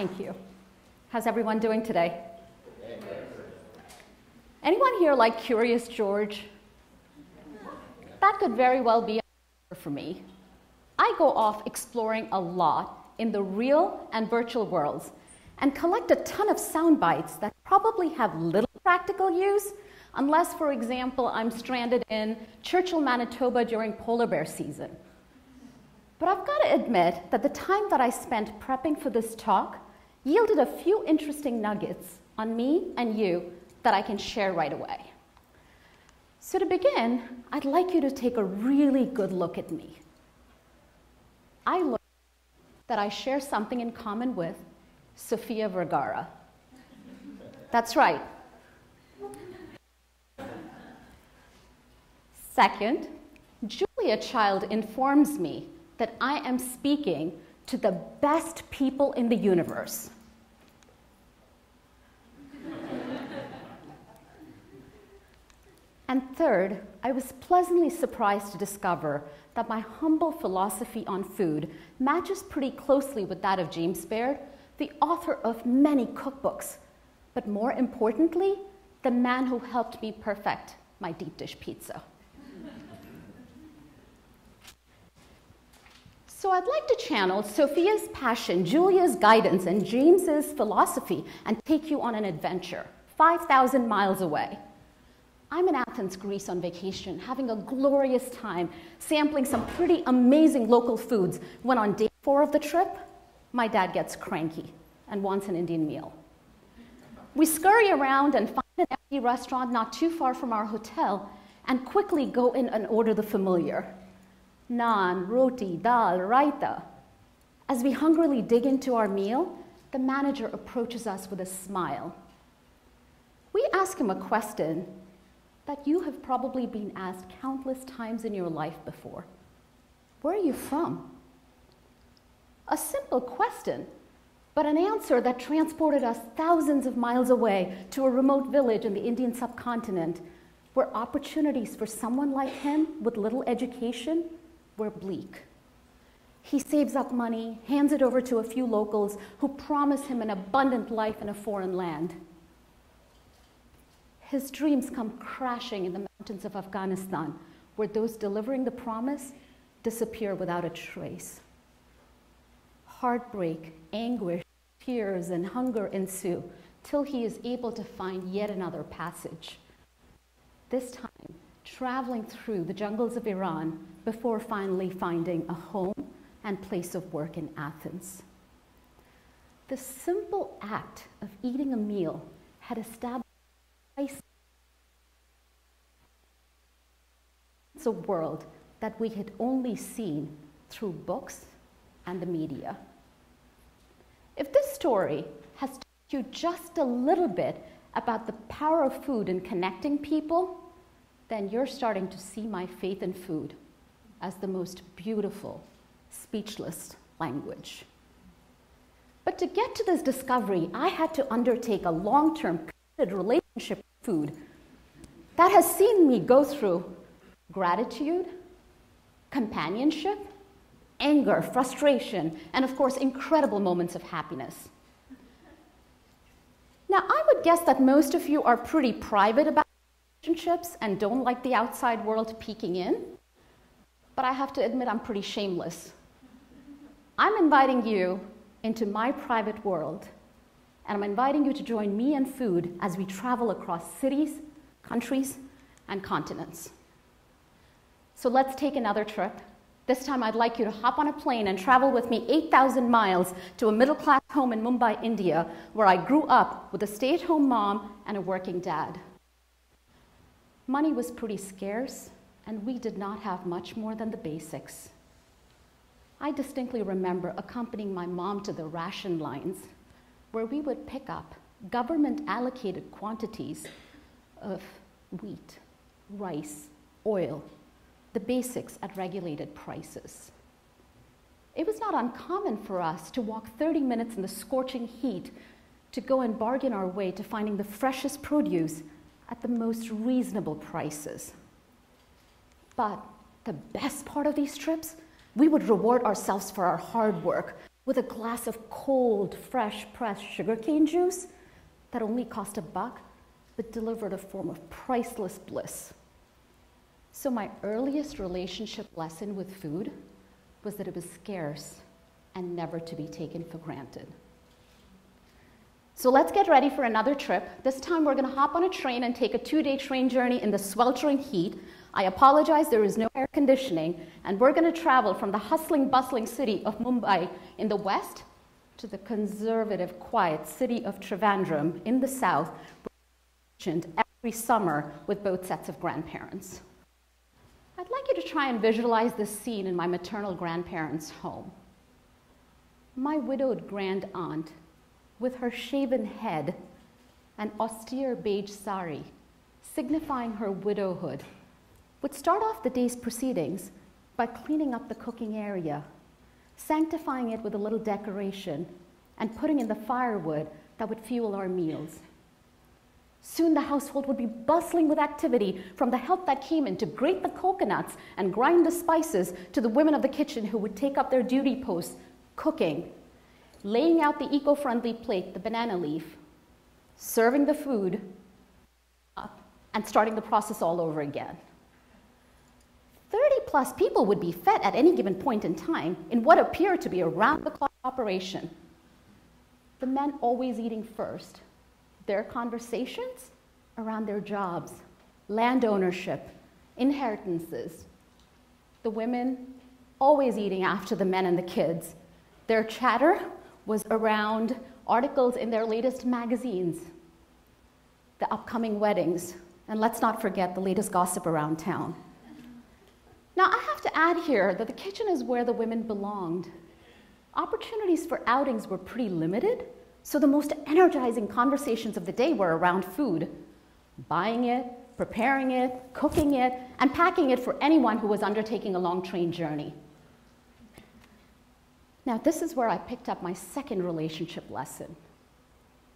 Thank you. How's everyone doing today? Anyone here like Curious George? That could very well be for me. I go off exploring a lot in the real and virtual worlds and collect a ton of sound bites that probably have little practical use unless, for example, I'm stranded in Churchill, Manitoba during polar bear season. But I've got to admit that the time that I spent prepping for this talk yielded a few interesting nuggets on me and you that I can share right away. So to begin, I'd like you to take a really good look at me. I learned that I share something in common with Sofia Vergara. That's right. Second, Julia Child informs me that I am speaking to the best people in the universe. And third, I was pleasantly surprised to discover that my humble philosophy on food matches pretty closely with that of James Baird, the author of many cookbooks, but more importantly, the man who helped me perfect my deep dish pizza. So I'd like to channel Sophia's passion, Julia's guidance, and James's philosophy and take you on an adventure 5,000 miles away. I'm in Athens, Greece on vacation, having a glorious time, sampling some pretty amazing local foods, when on day 4 of the trip, my dad gets cranky and wants an Indian meal. We scurry around and find an empty restaurant not too far from our hotel and quickly go in and order the familiar. Naan, roti, dal, raita. As we hungrily dig into our meal, the manager approaches us with a smile. We ask him a question that you have probably been asked countless times in your life before. Where are you from? A simple question, but an answer that transported us thousands of miles away to a remote village in the Indian subcontinent where opportunities for someone like him with little education were bleak. He saves up money, hands it over to a few locals who promise him an abundant life in a foreign land. His dreams come crashing in the mountains of Afghanistan, where those delivering the promise disappear without a trace. Heartbreak, anguish, tears, and hunger ensue till he is able to find yet another passage. This time, traveling through the jungles of Iran before finally finding a home and place of work in Athens. The simple act of eating a meal had established a world that we had only seen through books and the media. If this story has taught you just a little bit about the power of food in connecting people, then you're starting to see my faith in food as the most beautiful, speechless language. But to get to this discovery, I had to undertake a long-term committed relationship with food that has seen me go through gratitude, companionship, anger, frustration, and of course, incredible moments of happiness. Now, I would guess that most of you are pretty private about relationships and don't like the outside world peeking in, but I have to admit I'm pretty shameless. I'm inviting you into my private world, and I'm inviting you to join me and food as we travel across cities, countries, and continents. So let's take another trip. This time I'd like you to hop on a plane and travel with me 8,000 miles to a middle-class home in Mumbai, India, where I grew up with a stay-at-home mom and a working dad. Money was pretty scarce, and we did not have much more than the basics. I distinctly remember accompanying my mom to the ration lines, where we would pick up government-allocated quantities of wheat, rice, oil, the basics at regulated prices. It was not uncommon for us to walk 30 minutes in the scorching heat to go and bargain our way to finding the freshest produce at the most reasonable prices. But the best part of these trips, we would reward ourselves for our hard work with a glass of cold, fresh pressed sugarcane juice that only cost $1, but delivered a form of priceless bliss. So my earliest relationship lesson with food was that it was scarce and never to be taken for granted. So let's get ready for another trip. This time we're gonna hop on a train and take a 2-day train journey in the sweltering heat. I apologize, there is no air conditioning, and we're gonna travel from the hustling, bustling city of Mumbai in the west to the conservative, quiet city of Trivandrum in the south, every summer with both sets of grandparents. I'd like you to try and visualize this scene in my maternal grandparents' home. My widowed grand aunt, with her shaven head and austere beige sari, signifying her widowhood, would start off the day's proceedings by cleaning up the cooking area, sanctifying it with a little decoration, and putting in the firewood that would fuel our meals. Soon the household would be bustling with activity, from the help that came in to grate the coconuts and grind the spices to the women of the kitchen who would take up their duty posts, cooking, laying out the eco-friendly plate, the banana leaf, serving the food, and starting the process all over again. 30+ people would be fed at any given point in time in what appeared to be a round-the-clock operation. The men always eating first, their conversations around their jobs, land ownership, inheritances. The women always eating after the men and the kids. Their chatter was around articles in their latest magazines, the upcoming weddings, and let's not forget the latest gossip around town. Now, I have to add here that the kitchen is where the women belonged. Opportunities for outings were pretty limited, so the most energizing conversations of the day were around food, buying it, preparing it, cooking it, and packing it for anyone who was undertaking a long train journey. Now, this is where I picked up my second relationship lesson,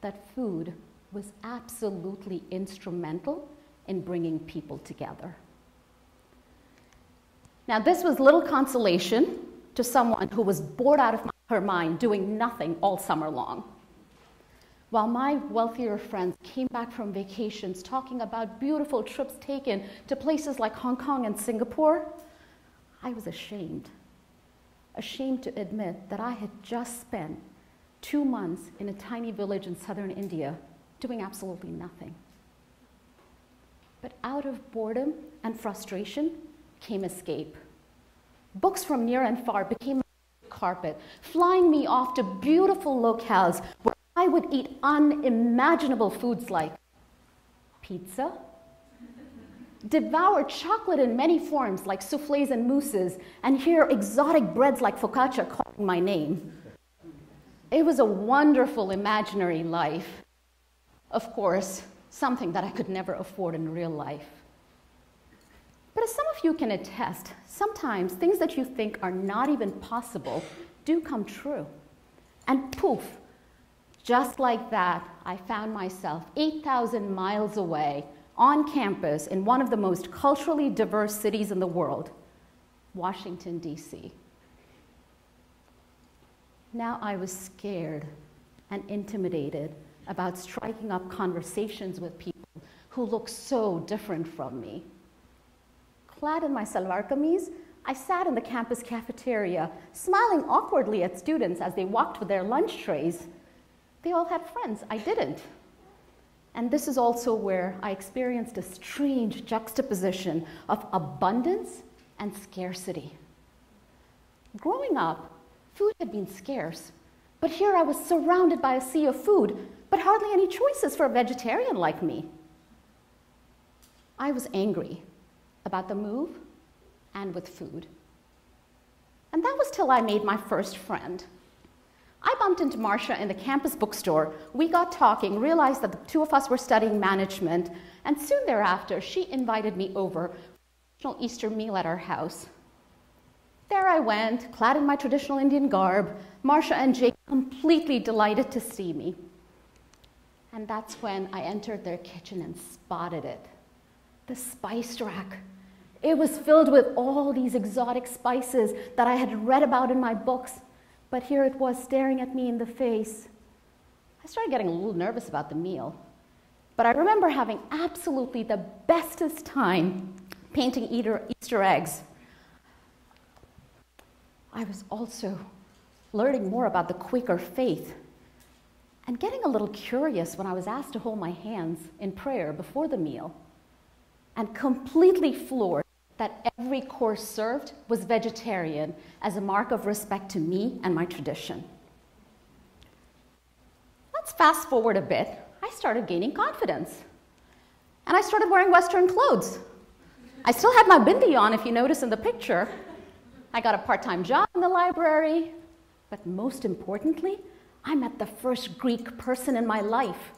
that food was absolutely instrumental in bringing people together. Now, this was little consolation to someone who was bored out of her mind doing nothing all summer long. While my wealthier friends came back from vacations talking about beautiful trips taken to places like Hong Kong and Singapore, I was ashamed to admit that I had just spent 2 months in a tiny village in southern India doing absolutely nothing. But out of boredom and frustration came escape. Books from near and far became my carpet, flying me off to beautiful locales where I would eat unimaginable foods like pizza, devour chocolate in many forms like soufflés and mousses, and hear exotic breads like focaccia calling my name. It was a wonderful imaginary life. Of course, something that I could never afford in real life. But as some of you can attest, sometimes things that you think are not even possible do come true. And poof, just like that, I found myself 8,000 miles away on campus in one of the most culturally diverse cities in the world, Washington, D.C. Now I was scared and intimidated about striking up conversations with people who looked so different from me. Clad in my salwar kameez, I sat in the campus cafeteria, smiling awkwardly at students as they walked with their lunch trays. They all had friends, I didn't. And this is also where I experienced a strange juxtaposition of abundance and scarcity. Growing up, food had been scarce, but here I was surrounded by a sea of food, but hardly any choices for a vegetarian like me. I was angry about the move and with food. And that was till I made my first friend. I bumped into Marcia in the campus bookstore. We got talking, realized that the two of us were studying management, and soon thereafter, she invited me over for a traditional Easter meal at our house. There I went, clad in my traditional Indian garb, Marcia and Jake completely delighted to see me. And that's when I entered their kitchen and spotted it. The spice rack. It was filled with all these exotic spices that I had read about in my books, But here it was staring at me in the face. I started getting a little nervous about the meal. But I remember having absolutely the bestest time painting Easter eggs. I was also learning more about the Quaker faith and getting a little curious when I was asked to hold my hands in prayer before the meal, and completely floored that every course served was vegetarian as a mark of respect to me and my tradition. Let's fast forward a bit. I started gaining confidence, and I started wearing Western clothes. I still had my bindi on, if you notice in the picture. I got a part-time job in the library, but most importantly, I met the first Greek person in my life.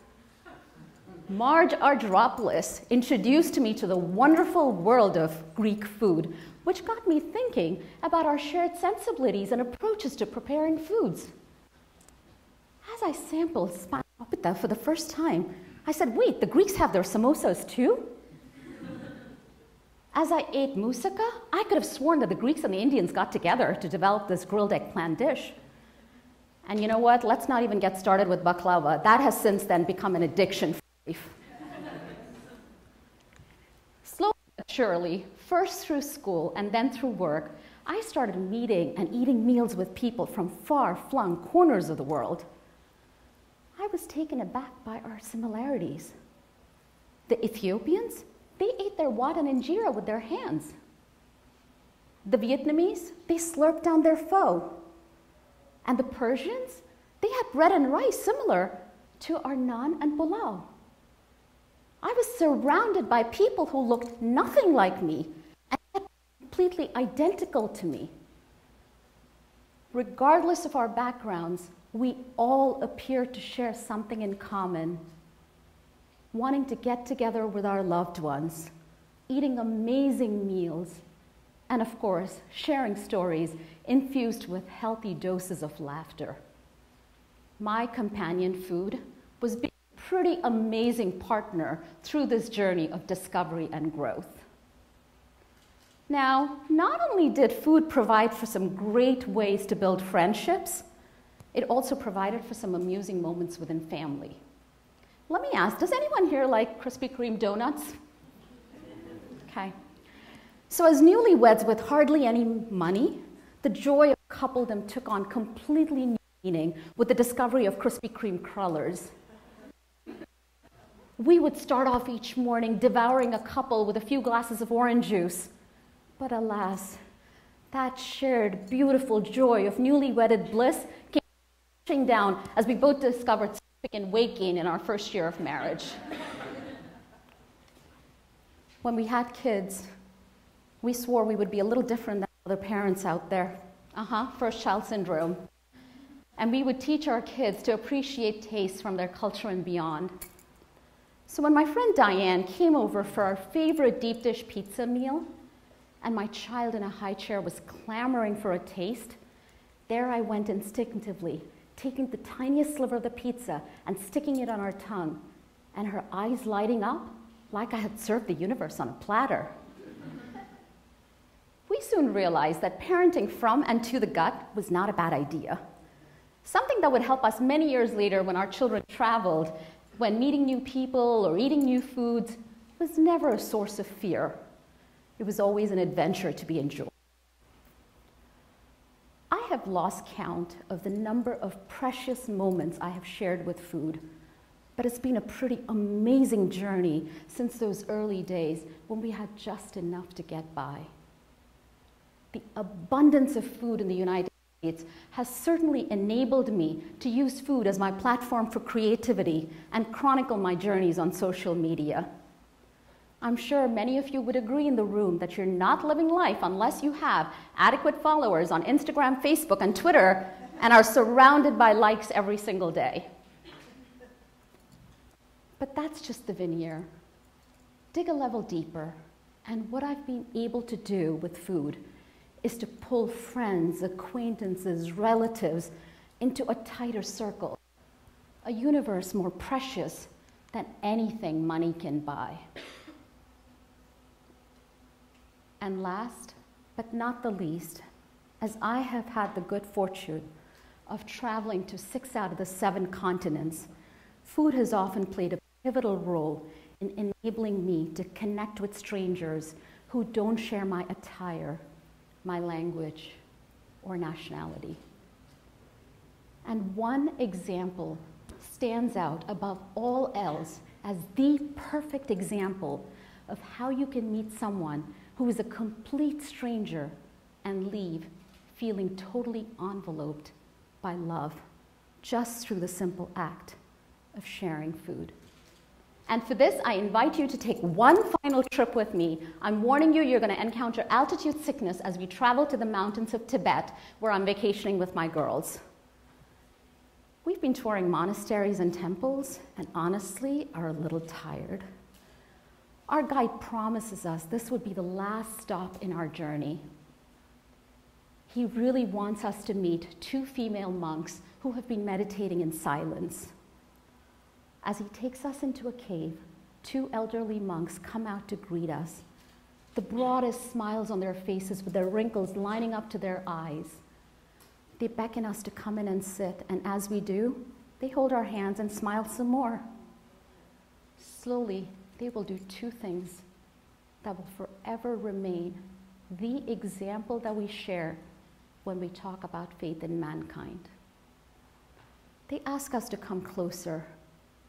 Marge Ardropoulos introduced me to the wonderful world of Greek food, which got me thinking about our shared sensibilities and approaches to preparing foods. As I sampled spanakopita for the first time, I said, wait, the Greeks have their samosas too? As I ate moussaka, I could have sworn that the Greeks and the Indians got together to develop this grilled eggplant dish. And you know what? Let's not even get started with baklava. That has since then become an addiction for life. Slowly but surely, first through school and then through work, I started meeting and eating meals with people from far-flung corners of the world. I was taken aback by our similarities. The Ethiopians, they ate their wat and injera with their hands. The Vietnamese, they slurped down their pho. And the Persians, they had bread and rice similar to our naan and pulao. I was surrounded by people who looked nothing like me and yet completely identical to me. Regardless of our backgrounds, we all appear to share something in common. Wanting to get together with our loved ones, eating amazing meals, and of course, sharing stories infused with healthy doses of laughter. My companion food was being a pretty amazing partner through this journey of discovery and growth. Now, not only did food provide for some great ways to build friendships, it also provided for some amusing moments within family. Let me ask, does anyone here like Krispy Kreme donuts? Okay. So as newlyweds with hardly any money, the joy of coupledom took on completely new meaning with the discovery of Krispy Kreme crullers. We would start off each morning devouring a couple with a few glasses of orange juice. But alas, that shared beautiful joy of newly wedded bliss came crashing down as we both discovered significant weight gain in our first year of marriage. When we had kids, we swore we would be a little different than other parents out there. First child syndrome. And we would teach our kids to appreciate taste from their culture and beyond. So when my friend Diane came over for our favorite deep dish pizza meal, and my child in a high chair was clamoring for a taste, there I went instinctively, taking the tiniest sliver of the pizza and sticking it on her tongue, and her eyes lighting up like I had served the universe on a platter. We soon realized that parenting from and to the gut was not a bad idea. Something that would help us many years later when our children traveled, when meeting new people or eating new foods was never a source of fear. It was always an adventure to be enjoyed. I have lost count of the number of precious moments I have shared with food, but it's been a pretty amazing journey since those early days when we had just enough to get by. The abundance of food in the United States has certainly enabled me to use food as my platform for creativity and chronicle my journeys on social media. I'm sure many of you would agree in the room that you're not living life unless you have adequate followers on Instagram, Facebook, and Twitter, and are surrounded by likes every single day. But that's just the veneer. Dig a level deeper, and what I've been able to do with food is to pull friends, acquaintances, relatives into a tighter circle, a universe more precious than anything money can buy. And last, but not the least, as I have had the good fortune of traveling to 6 out of the 7 continents, food has often played a pivotal role in enabling me to connect with strangers who don't share my attire, my language, or nationality. And one example stands out above all else as the perfect example of how you can meet someone who is a complete stranger and leave feeling totally enveloped by love just through the simple act of sharing food. And for this, I invite you to take one final trip with me. I'm warning you, you're going to encounter altitude sickness as we travel to the mountains of Tibet, where I'm vacationing with my girls. We've been touring monasteries and temples, and honestly, are a little tired. Our guide promises us this would be the last stop in our journey. He really wants us to meet 2 female monks who have been meditating in silence. As he takes us into a cave, 2 elderly monks come out to greet us, the broadest smiles on their faces with their wrinkles lining up to their eyes. They beckon us to come in and sit, and as we do, they hold our hands and smile some more. Slowly, they will do 2 things that will forever remain the example that we share when we talk about faith in mankind. They ask us to come closer,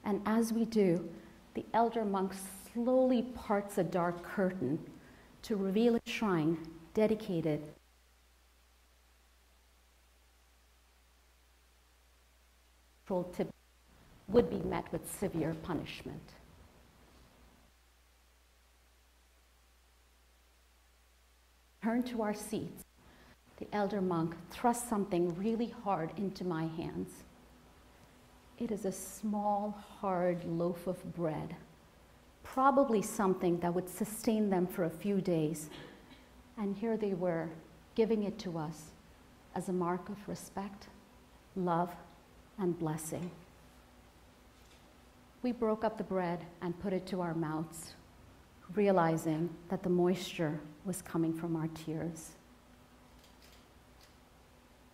and as we do, the elder monk slowly parts a dark curtain to reveal a shrine dedicated Tibet would be met with severe punishment. Turn to our seats. The elder monk thrusts something really hard into my hands. It is a small, hard loaf of bread, probably something that would sustain them for a few days. And here they were, giving it to us as a mark of respect, love, and blessing. We broke up the bread and put it to our mouths, realizing that the moisture was coming from our tears.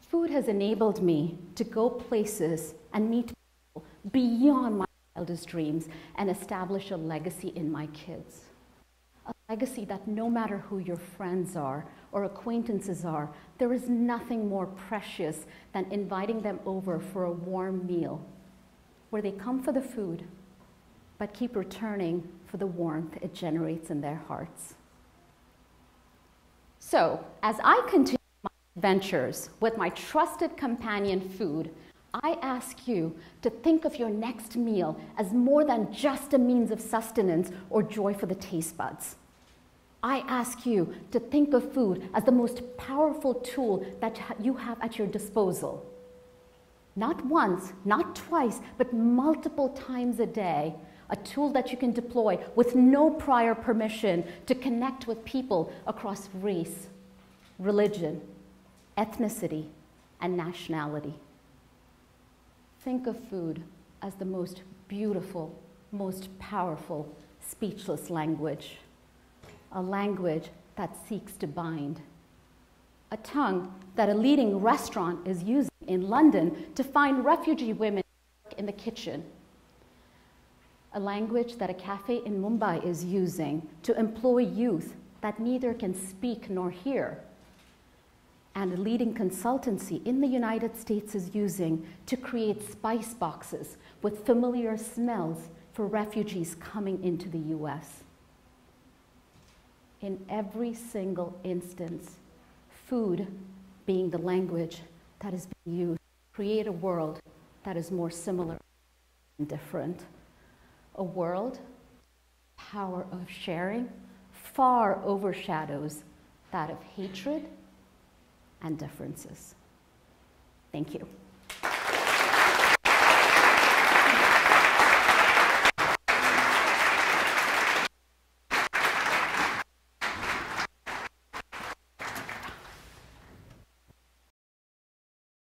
Food has enabled me to go places and meet people beyond my wildest dreams and establish a legacy in my kids. A legacy that no matter who your friends are or acquaintances are, there is nothing more precious than inviting them over for a warm meal where they come for the food, but keep returning for the warmth it generates in their hearts. So, as I continue my adventures with my trusted companion food, I ask you to think of your next meal as more than just a means of sustenance or joy for the taste buds. I ask you to think of food as the most powerful tool that you have at your disposal. Not once, not twice, but multiple times a day, a tool that you can deploy with no prior permission to connect with people across race, religion, ethnicity, and nationality. Think of food as the most beautiful, most powerful, speechless language. A language that seeks to bind. A tongue that a leading restaurant is using in London to find refugee women in the kitchen. A language that a cafe in Mumbai is using to employ youth that neither can speak nor hear. And a leading consultancy in the United States is using to create spice boxes with familiar smells for refugees coming into the US. In every single instance, food being the language that is being used to create a world that is more similar and different. A world, power of sharing, far overshadows that of hatred and differences. Thank you.